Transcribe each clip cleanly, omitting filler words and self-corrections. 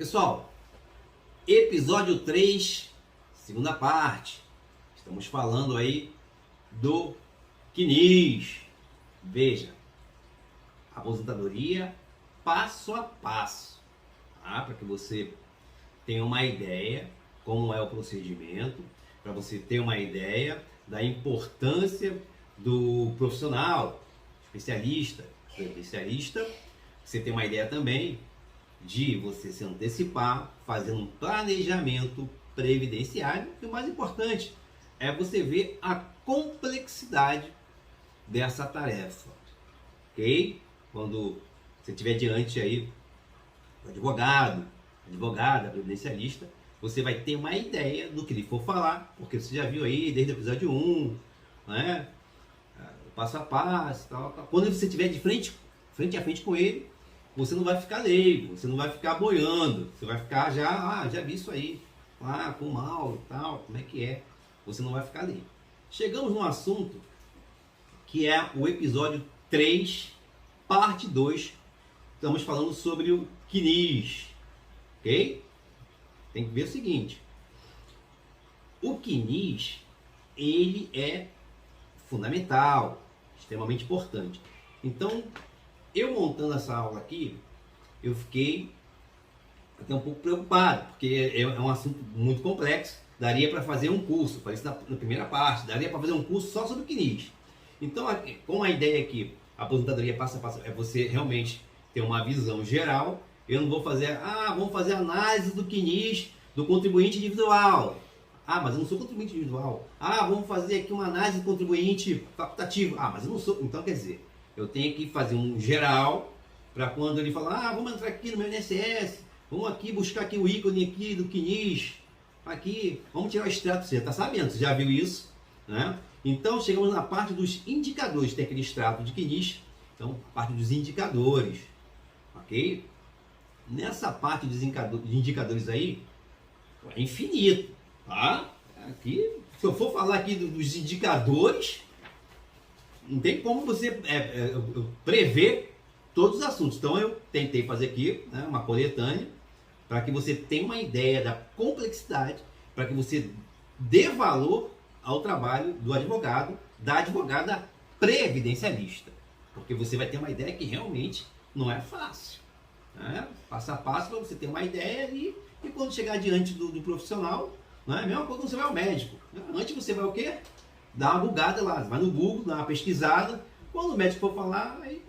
Pessoal, episódio 3, segunda parte. Estamos falando aí do CNIS. Veja, aposentadoria passo a passo, tá? Para que você tenha uma ideia como é o procedimento, para você ter uma ideia da importância do profissional, especialista, você tem uma ideia também de você se antecipar, fazendo um planejamento previdenciário, e o mais importante é você ver a complexidade dessa tarefa, ok? Quando você estiver diante aí do advogada, previdencialista, você vai ter uma ideia do que ele for falar, porque você já viu aí desde o episódio 1, né? Passo a passo, tal. Quando você estiver de frente a frente com ele, você não vai ficar leigo, você não vai ficar boiando, você vai ficar já vi isso aí, com mal e tal, como é que é? Você não vai ficar leigo. Chegamos num assunto que é o episódio 3, parte 2, estamos falando sobre o CNIS, ok? Tem que ver o seguinte, o CNIS, ele é fundamental, extremamente importante. Então, eu montando essa aula aqui, eu fiquei até um pouco preocupado, porque é um assunto muito complexo, daria para fazer um curso, falei isso na primeira parte, daria para fazer um curso só sobre o CNIS. Então, com a ideia que a aposentadoria passo a passo é você realmente ter uma visão geral, eu não vou fazer, vamos fazer análise do CNIS do contribuinte individual. Mas eu não sou contribuinte individual. Vamos fazer aqui uma análise do contribuinte facultativo. Mas eu não sou. Então, quer dizer, eu tenho que fazer um geral para quando ele falar, vamos entrar aqui no meu INSS, vamos aqui buscar aqui o ícone aqui do CNIS, aqui, vamos tirar o extrato. Você está sabendo, você já viu isso, né? Então, chegamos na parte dos indicadores. Tem aquele extrato de CNIS, então, a parte dos indicadores, ok? Nessa parte dos indicadores aí, é infinito, tá? Aqui, se eu for falar aqui dos indicadores, não tem como você prever todos os assuntos. Então eu tentei fazer aqui, né, uma coletânea para que você tenha uma ideia da complexidade, para que você dê valor ao trabalho do advogado, da advogada previdencialista, porque você vai ter uma ideia que realmente não é fácil, né? Passo a passo para você ter uma ideia e quando chegar diante do profissional, não é a mesma coisa quando você vai ao médico, né? Antes você vai o quê? Dá uma bugada lá, vai no Google, dá uma pesquisada. Quando o médico for falar, aí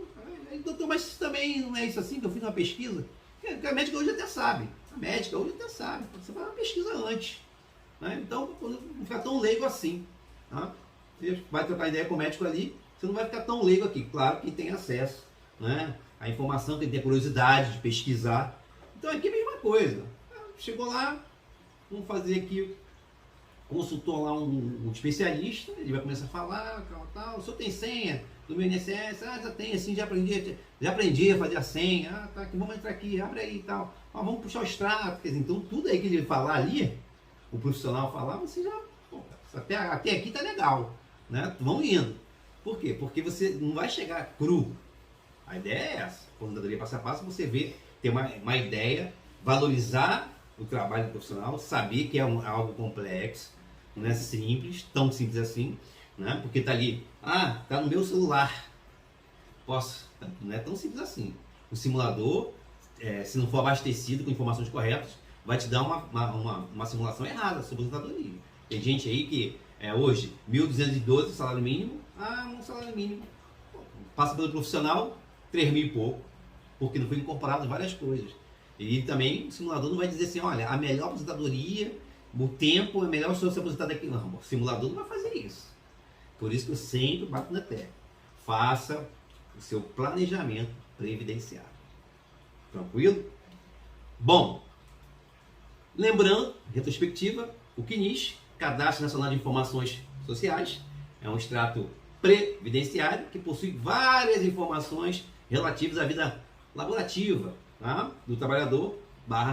doutor, mas isso também não é isso assim que eu fiz uma pesquisa? Porque a médica hoje até sabe. A médica hoje até sabe. Você faz uma pesquisa antes, né? Então, não ficar tão leigo assim, tá? Você vai trocar ideia com o médico ali, você não vai ficar tão leigo aqui. Claro que tem acesso, né, à informação, quem tem curiosidade de pesquisar. Então aqui é a mesma coisa. Chegou lá, vamos fazer aqui, consultou lá um especialista, ele vai começar a falar, tal, o senhor tem senha do meu INSS? Já tem, assim, já aprendi a fazer a senha, tá aqui, vamos entrar aqui, abre aí e tal, vamos puxar o extrato, quer dizer, então tudo aí que ele falar ali, o profissional falar, você já, até aqui tá legal, né? Vamos indo. Por quê? Porque você não vai chegar cru. A ideia é essa, aposentadoria passo a passo, você vê, ter uma ideia, valorizar o trabalho do profissional, saber que é algo complexo, não é simples, tão simples assim, né? Porque tá ali, tá no meu celular, não é tão simples assim. O simulador, se não for abastecido com informações corretas, vai te dar uma simulação errada sobre a aposentadoria. Tem gente aí que hoje, 1.212 salário mínimo, um salário mínimo, passa pelo profissional, 3.000 e pouco, porque não foi incorporado várias coisas. E também o simulador não vai dizer assim, olha, a melhor aposentadoria, o tempo é melhor o senhor se aposentar daqui. Não, o simulador não vai fazer isso. Por isso que eu sempre bato na tecla. Faça o seu planejamento previdenciário. Tranquilo? Bom, lembrando, retrospectiva, o CNIS, Cadastro Nacional de Informações Sociais, é um extrato previdenciário que possui várias informações relativas à vida laborativa, tá, do trabalhador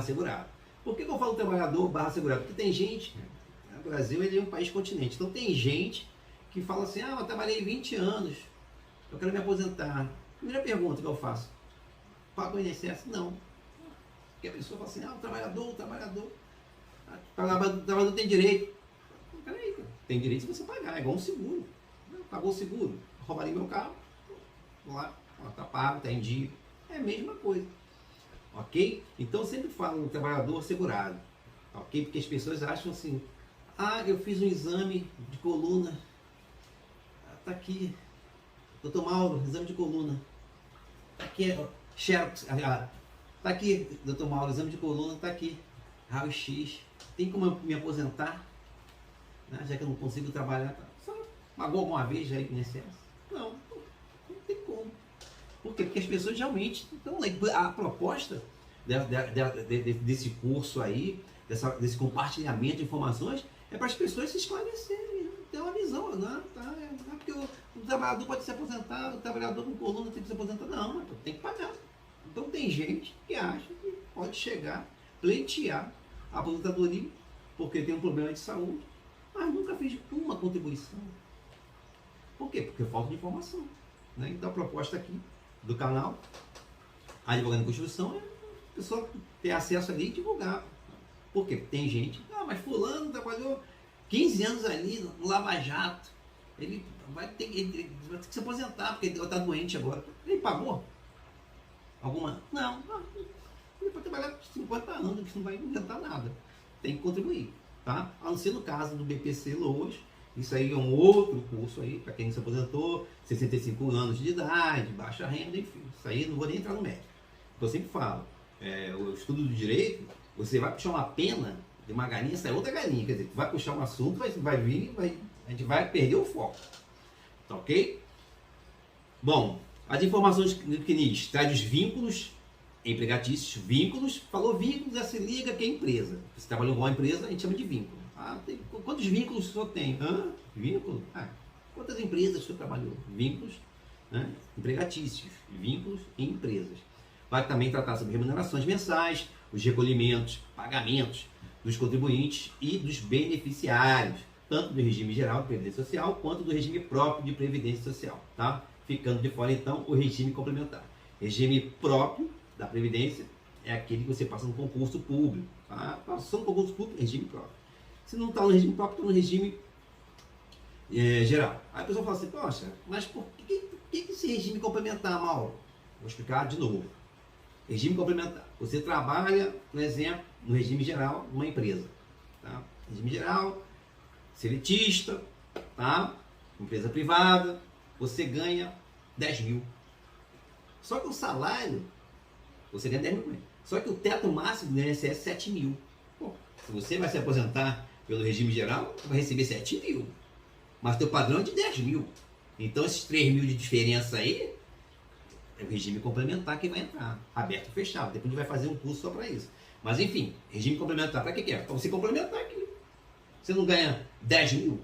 /segurado. Por que eu falo trabalhador /segurado? Porque tem gente, o Brasil ele é um país continente, então tem gente que fala assim, eu trabalhei 20 anos, eu quero me aposentar. Primeira pergunta que eu faço, pago o INSS? Não. Porque a pessoa fala assim, o trabalhador tem direito. Peraí, cara, tem direito se você pagar, é igual um seguro. Pagou o seguro, roubaria meu carro, vou lá, tá pago, tá em dia. É a mesma coisa. Ok? Então eu sempre falo no trabalhador segurado. Ok? Porque as pessoas acham assim, eu fiz um exame de coluna, tá aqui, doutor Mauro, exame de coluna. Tá aqui, Xerox, tá aqui, doutor Mauro, exame de coluna, tá aqui, raio-x. Tem como eu me aposentar? Né? Já que eu não consigo trabalhar. Só pagou alguma vez já aí no INSS? Não tem como. Por quê? Porque as pessoas realmente. Então, a proposta desse curso aí, desse compartilhamento de informações, é para as pessoas se esclarecerem, ter uma visão. Não, porque o trabalhador pode se aposentar, o trabalhador com coluna tem que se aposentar. Não, mas tem que pagar. Então tem gente que acha que pode chegar, pleitear a aposentadoria, porque tem um problema de saúde, mas nunca fez uma contribuição. Por quê? Porque falta de informação. Né? Então a proposta aqui do canal Advogando em Constituição é a pessoa ter acesso ali e divulgar. Por quê? Tem gente, mas fulano trabalhou 15 anos ali no Lava Jato, ele vai ter que se aposentar porque ele está doente agora. Ele pagou? Alguma? Não. Ele pode trabalhar 50 anos, que não vai inventar nada. Tem que contribuir, tá? A não ser no caso do BPC Loas, isso aí é um outro curso aí, para quem se aposentou, 65 anos de idade, baixa renda, enfim. Isso aí não vou nem entrar no mérito. Eu sempre falo, o estudo do direito, você vai puxar uma pena de uma galinha, sai outra galinha. Quer dizer, tu vai puxar um assunto, vai vir, a gente vai perder o foco. Tá ok? Bom, as informações do CNIS traz os vínculos empregatícios, vínculos, falou vínculos, já se liga que é empresa. Você trabalhou com uma empresa, a gente chama de vínculo. Quantos vínculos o senhor tem? Vínculo? Quantas empresas o senhor trabalhou? Vínculos, né? Empregatícios, vínculos em empresas. Vai também tratar sobre remunerações mensais, os recolhimentos, pagamentos dos contribuintes e dos beneficiários, tanto do regime geral de Previdência Social, quanto do regime próprio de Previdência Social, tá? Ficando de fora, então, o regime complementar. Regime próprio da Previdência é aquele que você passa no concurso público, tá? Passou no concurso público, regime próprio. Se não está no regime próprio, está no regime geral. Aí a pessoa fala assim, poxa, mas por que esse regime complementar, Mauro? Vou explicar de novo. Regime complementar. Você trabalha, por exemplo, no regime geral, numa empresa. Tá? Regime geral, seletista, tá? Empresa privada, você ganha 10 mil. Só que o salário, você ganha 10 mil. Só que o teto máximo do INSS é 7 mil. Pô, se você vai se aposentar pelo regime geral, você vai receber 7 mil. Mas teu padrão é de 10 mil. Então esses 3 mil de diferença aí, é o regime complementar que vai entrar. Aberto ou fechado. Depois a gente vai fazer um curso só para isso. Mas enfim, regime complementar, para que é? Para você complementar aqui. Você não ganha 10 mil?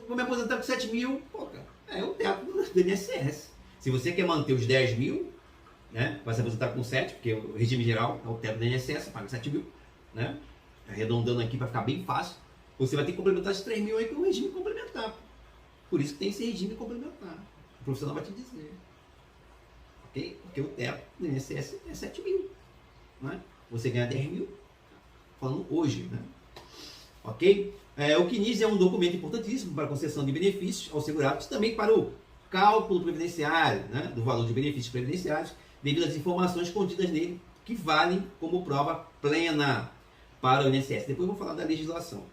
Vou me aposentar com 7 mil. Pô, cara, é o teto do INSS. Se você quer manter os 10 mil, né, vai se aposentar com 7, porque o regime geral é o teto do INSS, paga 7 mil, né? Arredondando aqui para ficar bem fácil. Você vai ter que complementar esses 3 mil aí com o regime complementar. Por isso que tem esse regime complementar. O profissional vai te dizer. Ok? Porque o teto do INSS é 7 mil. Né? Você ganha 10 mil. Falando hoje, né? Ok? O CNIS é um documento importantíssimo para a concessão de benefícios aos segurados, também para o cálculo previdenciário, né? Do valor de benefícios previdenciários, devido às informações contidas nele, que valem como prova plena para o INSS. Depois eu vou falar da legislação.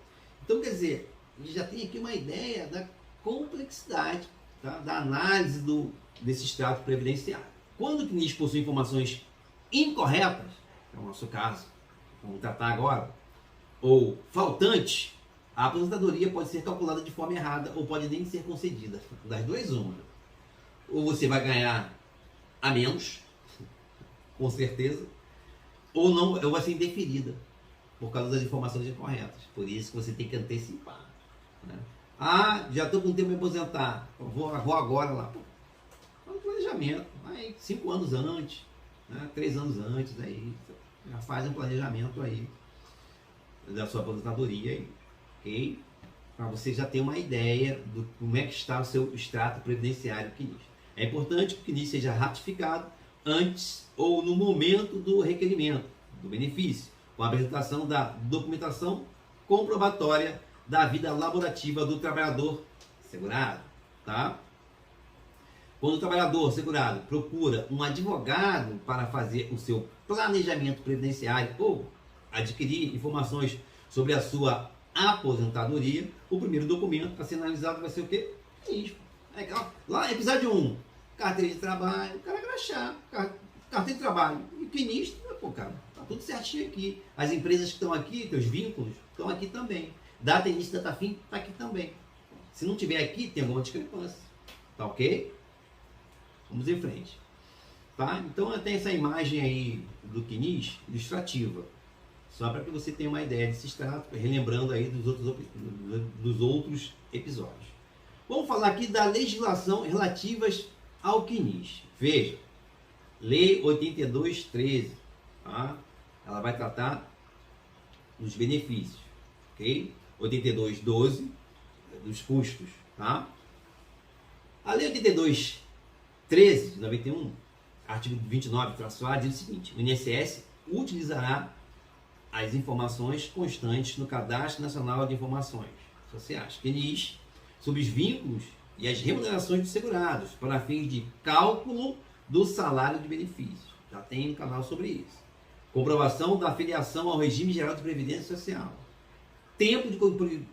Então, quer dizer, a gente já tem aqui uma ideia da complexidade, tá? Da análise desse extrato previdenciário. Quando o CNIS possui informações incorretas, é o nosso caso, vamos tratar agora, ou faltantes, a aposentadoria pode ser calculada de forma errada ou pode nem ser concedida. Das duas, uma. Ou você vai ganhar a menos, com certeza, ou não, ou vai ser indeferida por causa das informações incorretas. Por isso que você tem que antecipar. Né? Já estou com tempo de me aposentar, vou agora lá. Faz um planejamento, aí 5 anos antes, né? 3 anos antes, aí já faz um planejamento aí da sua aposentadoria aí, ok? Para você já ter uma ideia do como é que está o seu extrato previdenciário CNIS. É importante que o CNIS seja ratificado antes ou no momento do requerimento do benefício, com a apresentação da documentação comprobatória da vida laborativa do trabalhador segurado, tá? Quando o trabalhador segurado procura um advogado para fazer o seu planejamento previdenciário ou adquirir informações sobre a sua aposentadoria, o primeiro documento a ser analisado vai ser o quê? Isso. Lá, episódio 1, carteira de trabalho, o cara vai achar, carteira de trabalho, e o CNIS, pô, cara, tá tudo certinho aqui. As empresas que estão aqui, teus vínculos, estão aqui também. Data início, data fim, tá aqui também. Se não tiver aqui, tem alguma discrepância. Tá ok? Vamos em frente. Tá? Então tem essa imagem aí do CNIS ilustrativa. Só para que você tenha uma ideia desse extrato, relembrando aí dos outros episódios. Vamos falar aqui da legislação relativas ao CNIS. Veja, Lei 82.13, tá? Ela vai tratar dos benefícios, ok? 82.12, dos custos, tá? A Lei 82.13 de 91, artigo 29-A, diz o seguinte: o INSS utilizará as informações constantes no Cadastro Nacional de Informações Sociais, CNIS, sobre os vínculos e as remunerações dos segurados, para fins de cálculo do salário de benefício. Já tem um canal sobre isso. Comprovação da afiliação ao regime geral de previdência social. Tempo de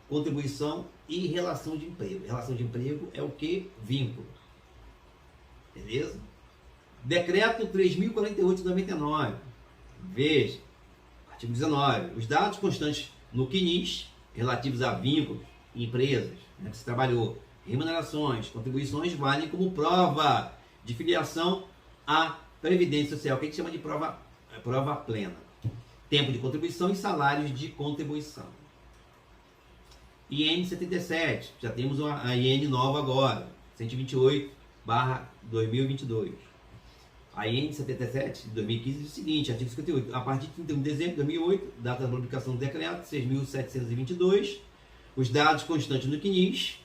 contribuição e relação de emprego. Relação de emprego é o que? Vínculo. Beleza? Decreto 3.048 de 99. Veja, artigo 19. Os dados constantes no CNIS, relativos a vínculos, empresas, né, que se trabalhou, remunerações, contribuições, valem como prova de filiação à Previdência Social, que a gente chama de prova plena. Tempo de contribuição e salários de contribuição. IN 77, já temos a IN nova agora, 128/2022. A IN 77 de 2015 diz o seguinte, artigo 58, a partir de 31 de dezembro de 2008, data da publicação do decreto 6.722, os dados constantes no CNIS,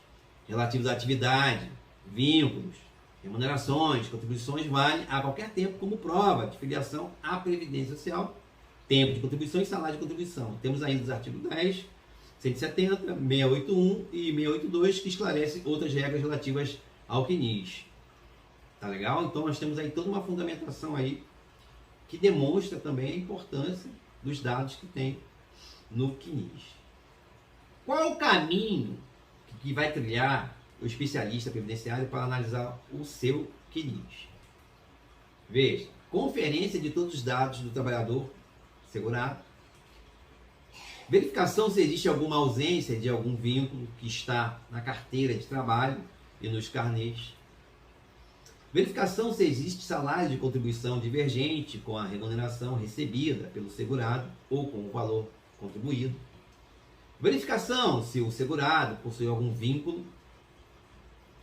relativos à atividade, vínculos, remunerações, contribuições, valem a qualquer tempo como prova de filiação à Previdência Social, tempo de contribuição e salário de contribuição. Temos ainda os artigos 10, 170, 681 e 682, que esclarecem outras regras relativas ao CNIS. Tá legal? Então nós temos aí toda uma fundamentação aí que demonstra também a importância dos dados que tem no CNIS. Qual é o caminho que vai trilhar o especialista previdenciário para analisar o seu CNIS? Veja, conferência de todos os dados do trabalhador segurado, verificação se existe alguma ausência de algum vínculo que está na carteira de trabalho e nos carnês, verificação se existe salário de contribuição divergente com a remuneração recebida pelo segurado ou com o valor contribuído, verificação se o segurado possui algum vínculo,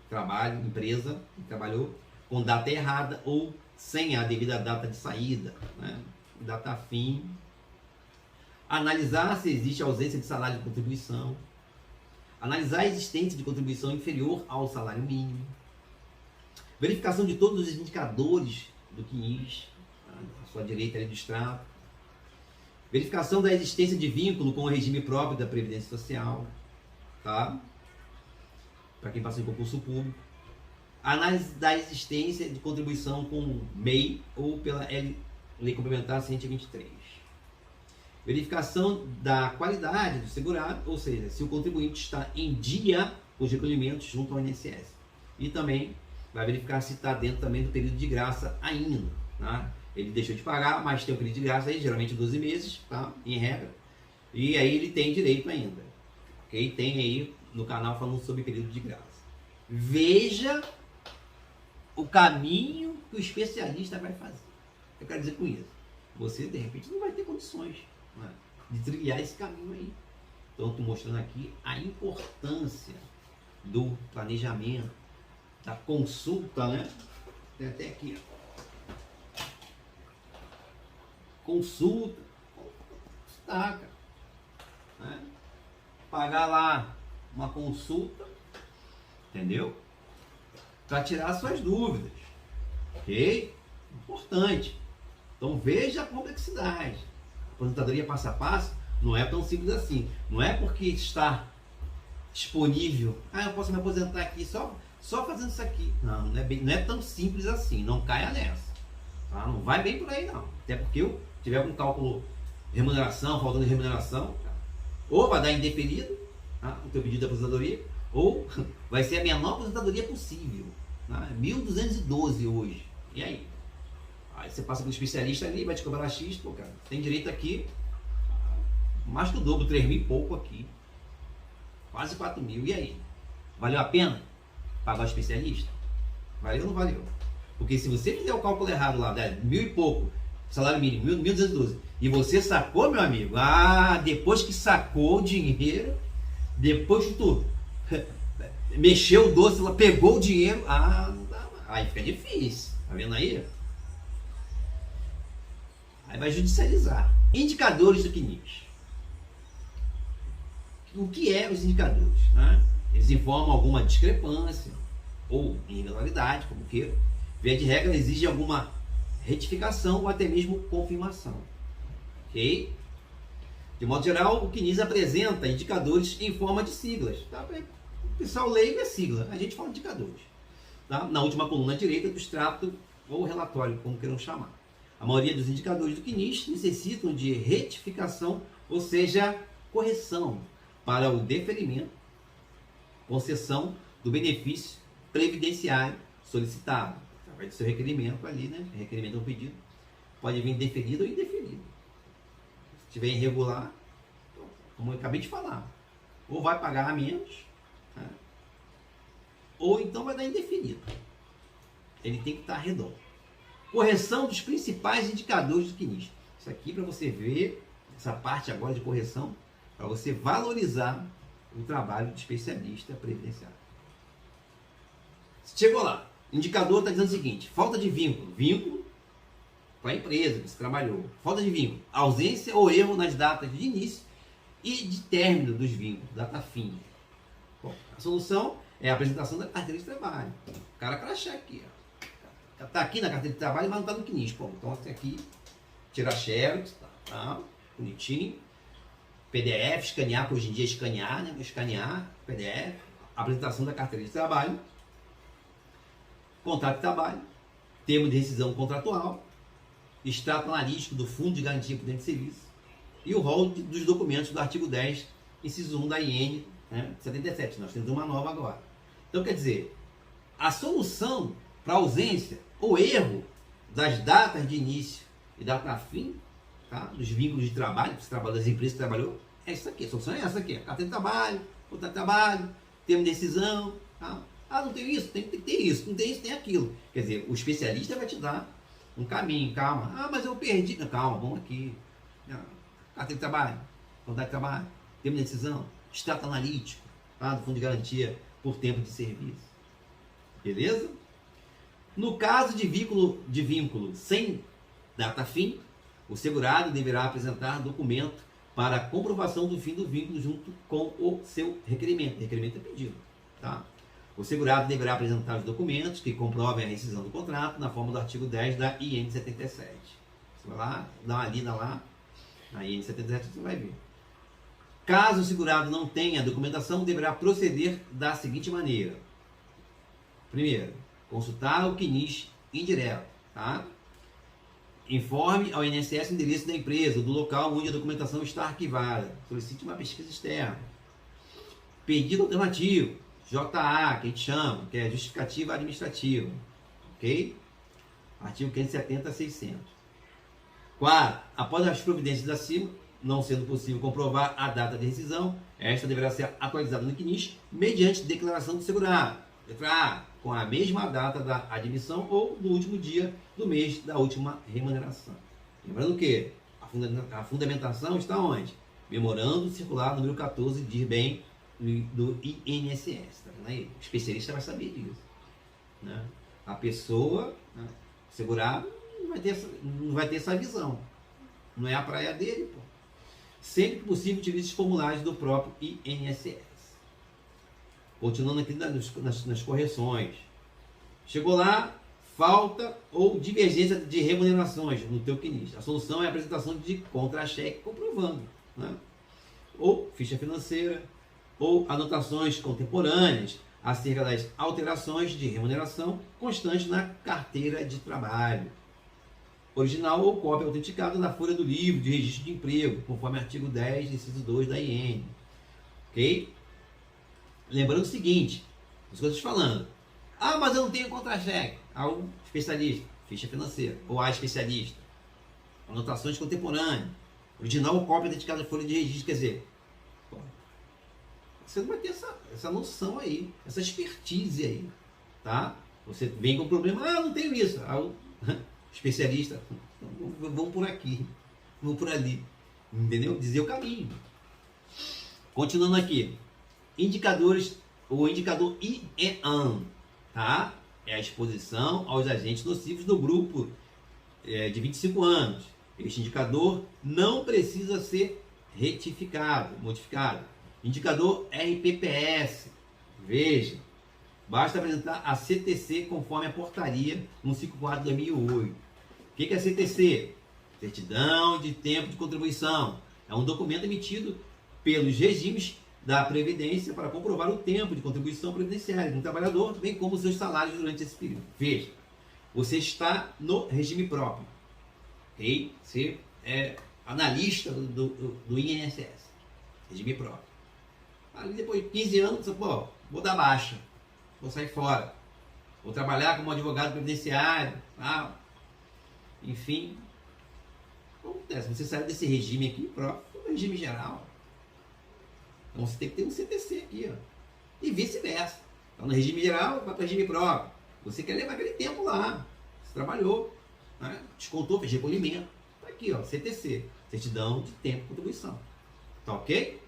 trabalho, empresa, que trabalhou com data errada ou sem a devida data de saída, né? Data fim. Analisar se existe ausência de salário de contribuição. Analisar a existência de contribuição inferior ao salário mínimo. Verificação de todos os indicadores do CNIS, à sua direita ali do extrato. Verificação da existência de vínculo com o regime próprio da Previdência Social, tá? Para quem passa em concurso público. Análise da existência de contribuição com MEI ou pela Lei Complementar 123. Verificação da qualidade do segurado, ou seja, se o contribuinte está em dia com os recolhimentos junto ao INSS. E também vai verificar se está dentro também do período de graça ainda, tá? Ele deixou de pagar, mas tem um período de graça aí, geralmente 12 meses, tá? Em regra. E aí ele tem direito ainda. Ok? Tem aí no canal falando sobre período de graça. Veja o caminho que o especialista vai fazer. Eu quero dizer com isso, você de repente não vai ter condições, né, de trilhar esse caminho aí. Então estou mostrando aqui a importância do planejamento, da consulta, né? Tem até aqui, ó. Consulta, destaca, né? Pagar lá uma consulta, entendeu? Para tirar suas dúvidas, ok? Importante. Então veja a complexidade. A aposentadoria passo a passo não é tão simples assim. Não é porque está disponível, eu posso me aposentar aqui só fazendo isso aqui. Não é tão simples assim. Não caia nessa. Tá? Não vai bem por aí não. Até porque eu tiver com cálculo de remuneração, faltando de remuneração, ou vai dar indeferido, tá? O teu pedido de aposentadoria, ou vai ser a menor aposentadoria possível. Tá? 1.212 hoje. E aí? Aí você passa para o especialista ali, vai te cobrar X, pô, cara, tem direito aqui, mais que o dobro, 3 mil e pouco aqui. Quase 4 mil. E aí? Valeu a pena pagar o especialista? Valeu ou não valeu? Porque se você fizer o cálculo errado lá, né, 1.000 e pouco, salário mínimo, 1.212, e você sacou, meu amigo, depois que sacou o dinheiro, depois que tu mexeu o doce, ela pegou o dinheiro, não dá mais. Aí fica difícil, tá vendo aí? Aí vai judicializar. Indicadores do CNIS. O que é os indicadores? Né? Eles informam alguma discrepância ou irregularidade, como queira. Via de regra, exige alguma retificação ou até mesmo confirmação. Ok? De modo geral, o CNIS apresenta indicadores em forma de siglas. Tá? O pessoal leigo é sigla, a gente fala indicadores. Tá? Na última coluna direita do extrato ou relatório, como queiram chamar. A maioria dos indicadores do CNIS necessitam de retificação, ou seja, correção, para o deferimento, concessão do benefício previdenciário solicitado. Através do seu requerimento ali, né? Requerimento é um pedido. Pode vir deferido ou indeferido. Se estiver irregular, como eu acabei de falar, ou vai pagar a menos, né? Ou então vai dar indeferido. Ele tem que estar redondo. Correção dos principais indicadores do CNIS. Isso aqui para você ver, essa parte agora de correção, para você valorizar o trabalho de especialista previdenciário. Chegou lá, o indicador está dizendo o seguinte: falta de vínculo com a empresa que você trabalhou, falta de vínculo, ausência ou erro nas datas de início e de término dos vínculos, data fim. Bom, a solução é a apresentação da carteira de trabalho. O cara crachá aqui, ó. Está aqui na carteira de trabalho, mas não está no CNIS. Bom, então você aqui, tirar xerox, tá, bonitinho. PDF, escanear, que hoje em dia é escanear, né? Escanear, PDF, apresentação da carteira de trabalho, contrato de trabalho, termo de rescisão contratual, extrato analítico do Fundo de Garantia por Dentro de Serviço e o rol dos documentos do artigo 10, inciso 1 da IN, né, 77. Nós temos uma nova agora. Então, quer dizer, a solução para ausência ou erro das datas de início e data fim, tá, dos vínculos de trabalho, das empresas que trabalhou, é isso aqui. A solução é essa aqui. Carteira de trabalho, contrato de trabalho, termo de decisão. Tá? Não tem isso? Tem que ter isso. Não tem isso, tem aquilo. Quer dizer, o especialista vai te dar um caminho. Calma. Mas eu perdi. Não, calma, vamos aqui. Carteira de trabalho, contrato de trabalho, termo de decisão, extrato analítico, tá, do Fundo de Garantia por tempo de serviço. Beleza? No caso de vínculo sem data fim, o segurado deverá apresentar documento para a comprovação do fim do vínculo junto com o seu requerimento. O requerimento é pedido. Tá? O segurado deverá apresentar os documentos que comprovem a rescisão do contrato na forma do artigo 10 da IN 77. Você vai lá, dá uma lida lá, na IN 77 você vai ver. Caso o segurado não tenha documentação, deverá proceder da seguinte maneira. Primeiro, consultar o CNIS indireto. Tá? Informe ao INSS o endereço da empresa, do local onde a documentação está arquivada. Solicite uma pesquisa externa. Pedido alternativo, JA, que a gente chama, que é justificativa administrativa. Ok? Artigo 570 a 600. 4. Após as providências acima, não sendo possível comprovar a data de rescisão, esta deverá ser atualizada no CNIS mediante declaração do segurado. Letra A, com a mesma data da admissão ou do último dia do mês da última remuneração. Lembrando que a fundamentação está onde? Memorando circular número 14 de bem do INSS. Tá vendo aí? O especialista vai saber disso. Né? A pessoa, né, segurado, não vai ter essa visão. Não é a praia dele, pô. Sempre que possível, utilize os formulários do próprio INSS. Continuando aqui nas correções. Chegou lá, falta ou divergência de remunerações no teu CNIS. A solução é a apresentação de contra-cheque comprovando, né? Ou ficha financeira, ou anotações contemporâneas acerca das alterações de remuneração constantes na carteira de trabalho. Original ou cópia autenticada na folha do livro de registro de emprego, conforme artigo 10, inciso 2 da IN. Ok? Lembrando o seguinte, isso que eu estou te falando. Ah, mas eu não tenho contra-cheque. Ao especialista, ficha financeira. Ou a especialista, anotações contemporâneas. Original ou cópia autenticada na folha de registro. Quer dizer, você não vai ter essa noção aí, essa expertise aí, tá? Você vem com um problema, não tenho isso. O especialista, vamos por aqui, vamos por ali, entendeu? Dizer o caminho. Continuando aqui, indicadores, o indicador IEAN, tá? É a exposição aos agentes nocivos do grupo de 25 anos. Este indicador não precisa ser modificado. Indicador RPPS, veja, basta apresentar a CTC conforme a portaria 154/2008. O que é a CTC? Certidão de tempo de contribuição. É um documento emitido pelos regimes da Previdência para comprovar o tempo de contribuição previdenciária de um trabalhador, bem como os seus salários durante esse período. Veja, você está no regime próprio, ok? Você é analista do INSS, regime próprio. Ali depois de 15 anos, você, vou dar baixa, vou sair fora, vou trabalhar como advogado previdenciário, enfim. Acontece, você sai desse regime aqui próprio, do regime geral. Então você tem que ter um CTC aqui, e vice-versa. Então no regime geral, vai para o regime próprio. Você quer levar aquele tempo lá, você trabalhou, né? Descontou, fez recolhimento. Está aqui, CTC, certidão de tempo de contribuição. Tá ok?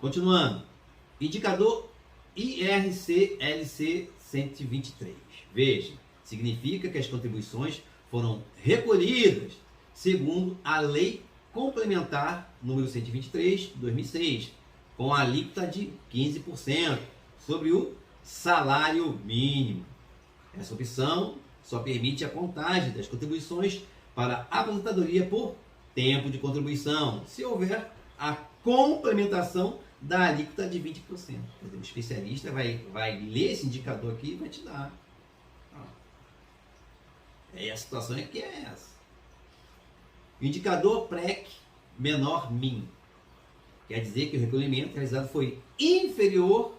Continuando, indicador IRCLC 123. Veja, significa que as contribuições foram recolhidas segundo a Lei Complementar número 123 de 2006, com a alíquota de 15% sobre o salário mínimo. Essa opção só permite a contagem das contribuições para a aposentadoria por tempo de contribuição, se houver a complementação da alíquota de 20%. Quer dizer, o especialista vai ler esse indicador aqui e vai te dar. E a situação aqui é essa. Indicador PREC menor min. Quer dizer que o recolhimento realizado foi inferior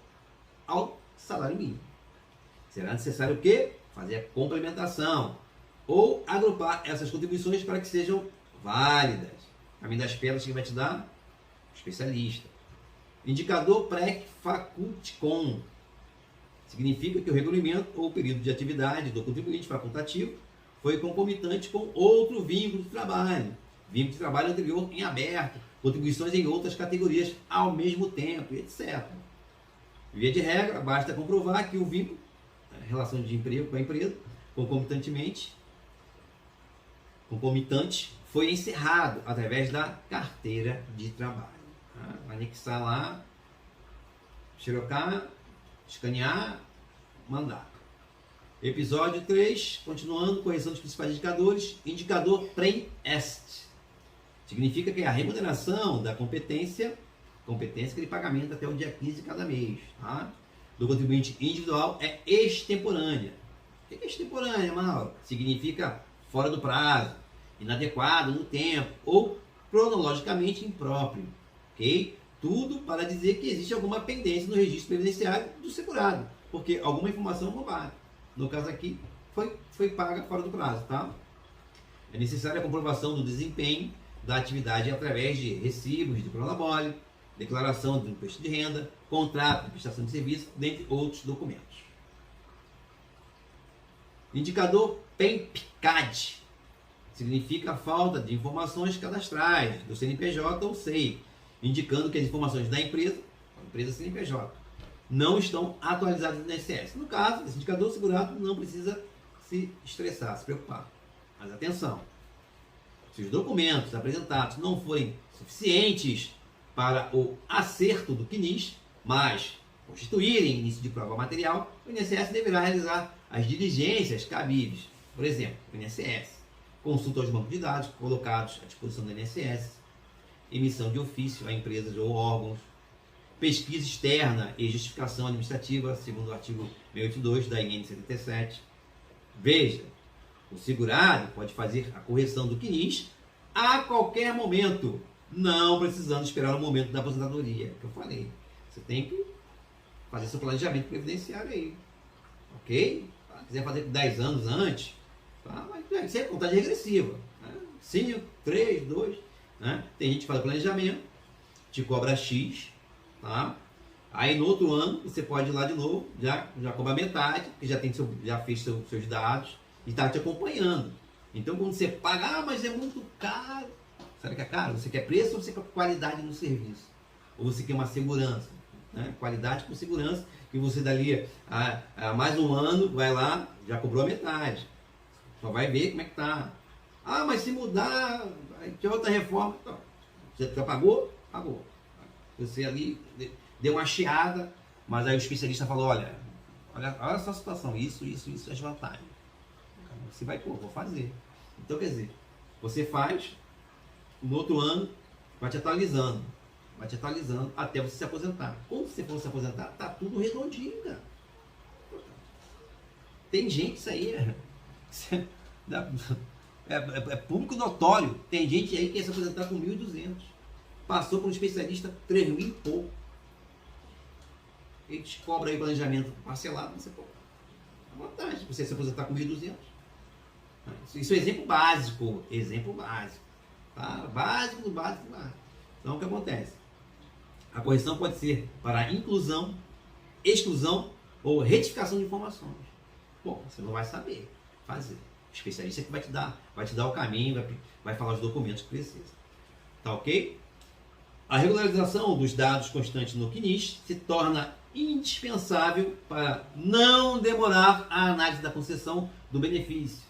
ao salário mínimo. Será necessário o quê? Fazer a complementação ou agrupar essas contribuições para que sejam válidas. Caminho das pedras que vai te dar? O especialista. Indicador PREC faculticom. Significa que o recolhimento ou o período de atividade do contribuinte facultativo foi concomitante com outro vínculo de trabalho. Vínculo de trabalho anterior em aberto, contribuições em outras categorias ao mesmo tempo, etc. Via de regra, basta comprovar que o vínculo, a relação de emprego com a empresa, concomitante, foi encerrado através da carteira de trabalho. Anexar lá, xerocar, escanear, mandar. Episódio 3, continuando, correção dos principais indicadores. Indicador PREM-EST. Significa que é a remuneração da competência de pagamento até o dia 15 de cada mês, tá? Do contribuinte individual é extemporânea. O que é extemporânea, Mauro? Significa fora do prazo, inadequado no tempo ou cronologicamente impróprio, ok? Tudo para dizer que existe alguma pendência no registro previdenciário do segurado, porque alguma informação roubada. No caso aqui, foi paga fora do prazo, tá? É necessária a comprovação do desempenho da atividade através de recibos de pronamole, declaração do imposto de renda, contrato de prestação de serviço, dentre outros documentos. Indicador PEMPCAD. Significa a falta de informações cadastrais do CNPJ ou SEI, indicando que as informações da empresa, a empresa CNPJ, não estão atualizadas no INSS. No caso, esse indicador, o segurado não precisa se estressar, se preocupar. Mas atenção, se os documentos apresentados não forem suficientes para o acerto do CNIS, mas constituírem início de prova material, o INSS deverá realizar as diligências cabíveis. Por exemplo, o INSS, consulta aos bancos de dados colocados à disposição do INSS, emissão de ofício a empresas ou órgãos, pesquisa externa e justificação administrativa, segundo o artigo 682 da IN 77. Veja, o segurado pode fazer a correção do CNIS a qualquer momento, não precisando esperar o momento da aposentadoria, que eu falei. Você tem que fazer seu planejamento previdenciário aí, ok? Se quiser fazer 10 anos antes, tá? Mas isso é contagem regressiva, né? 5, 3, 2, né? Tem gente que faz o planejamento, te cobra X, tá? Aí no outro ano você pode ir lá de novo, já cobra metade, porque já fez seus dados e está te acompanhando. Então quando você paga, mas é muito caro. Sabe que é caro? Você quer preço ou você quer qualidade no serviço? Ou você quer uma segurança? Né? Qualidade com segurança, que você dali a mais um ano vai lá, já cobrou a metade. Só vai ver como é que tá. Ah, mas se mudar, tem outra reforma. Então, você já pagou? Pagou. Você ali deu uma chiada, mas aí o especialista falou, olha a sua situação, isso, as vantagens. Você vai, pô, vou fazer. Então, quer dizer, você faz, no outro ano, vai te atualizando até você se aposentar. Quando você for se aposentar, tá tudo redondinho, cara. Tem gente, isso aí é público notório. Tem gente aí que quer se aposentar com 1.200. Passou por um especialista 3.000 e pouco. Ele te cobra aí planejamento parcelado, você pô, é vantagem você se aposentar com 1.200. Isso é exemplo básico, tá? Básico do básico. Então o que acontece? A correção pode ser para inclusão, exclusão ou retificação de informações. Bom, você não vai saber fazer. O especialista é que vai te dar o caminho, vai falar os documentos que precisa. Tá ok? A regularização dos dados constantes no CNIS se torna indispensável para não demorar a análise da concessão do benefício.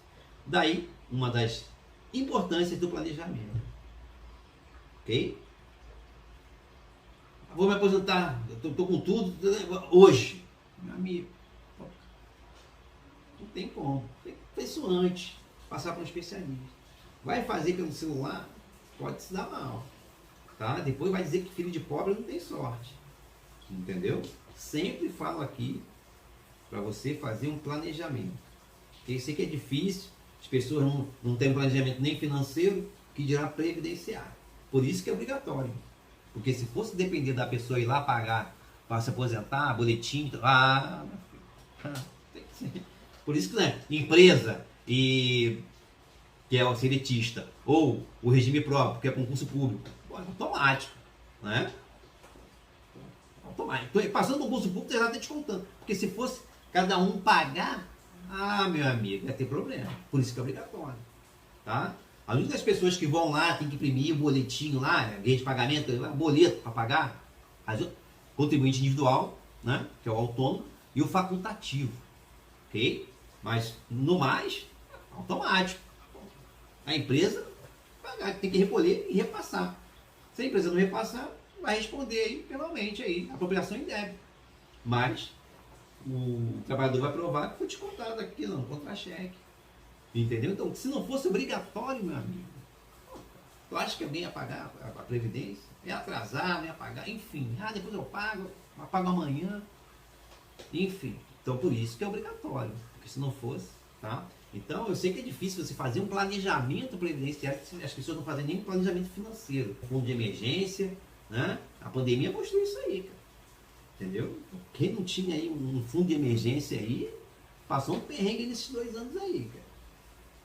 Daí, uma das importâncias do planejamento. Ok? Vou me aposentar, estou com tudo hoje. Meu amigo, não tem como. Tem que fazer isso antes, passar para um especialista. Vai fazer pelo celular, pode se dar mal. Tá? Depois vai dizer que filho de pobre não tem sorte. Entendeu? Sempre falo aqui para você fazer um planejamento. Eu sei que é difícil, as pessoas não têm planejamento nem financeiro, que dirá previdenciário. Por isso que é obrigatório. Porque se fosse depender da pessoa ir lá pagar para se aposentar, boletim, meu filho, tem que ser. Por isso que, né, empresa que é o seletista, ou o regime próprio, que é concurso público, é automático, né? Automático. Passando no concurso público, você já está descontando. Porque se fosse cada um pagar, meu amigo, ia ter problema. Por isso que é obrigatório, tá? As únicas pessoas que vão lá, tem que imprimir o boletim lá, guia de pagamento, boleto para pagar, contribuinte individual, né, que é o autônomo, e o facultativo, ok? Mas, no mais, automático. A empresa tem que recolher e repassar. Se a empresa não repassar, vai responder aí, penalmente, aí, apropriação indébita. Mas, o trabalhador vai provar que foi descontado aqui, não, contra-cheque. Entendeu? Então, se não fosse obrigatório, meu amigo, tu acha que alguém ia pagar a previdência? Ia atrasar, não ia pagar, enfim. Depois eu pago amanhã. Enfim. Então, por isso que é obrigatório. Porque se não fosse, tá? Então, eu sei que é difícil você fazer um planejamento previdenciário, as pessoas não fazem nem um planejamento financeiro. Fundo de emergência, né? A pandemia mostrou isso aí, cara. Entendeu? Quem não tinha aí um fundo de emergência aí, passou um perrengue nesses 2 anos aí, cara.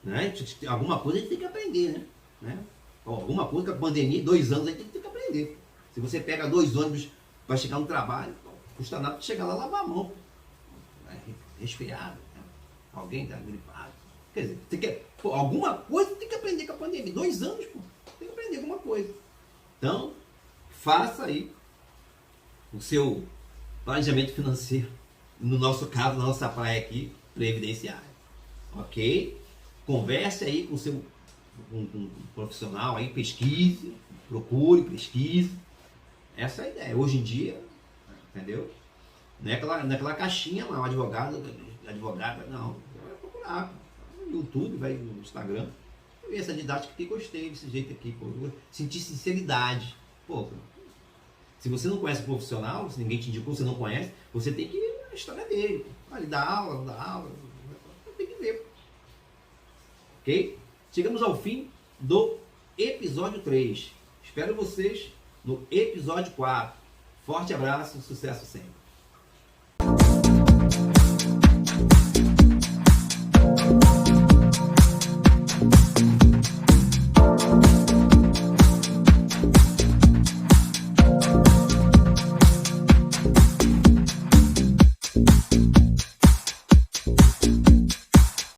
Né? Alguma coisa a gente tem que aprender, né? Alguma coisa que a pandemia, 2 anos a gente tem que aprender. Se você pega 2 ônibus para chegar no trabalho, não custa nada para chegar lá e lavar a mão. Resfriado, né? Alguém está gripado. Quer dizer, alguma coisa tem que aprender com a pandemia. 2 anos, pô, tem que aprender alguma coisa. Então, faça aí o seu planejamento financeiro. No nosso caso, na nossa praia aqui, previdenciário. Ok? Converse aí com seu um profissional aí, pesquise, procure, pesquise. Essa é a ideia. Hoje em dia, entendeu? Não é aquela caixinha lá, um advogado, advogado. Não, vai procurar no YouTube, vai no Instagram. Eu vi essa didática aqui, gostei desse jeito aqui. Pô, senti sinceridade. Pô, se você não conhece o profissional, se ninguém te indicou, você não conhece, você tem que ver a história dele. Ele dá aula, tem que ver. Ok? Chegamos ao fim do episódio 3. Espero vocês no episódio 4. Forte abraço, sucesso sempre.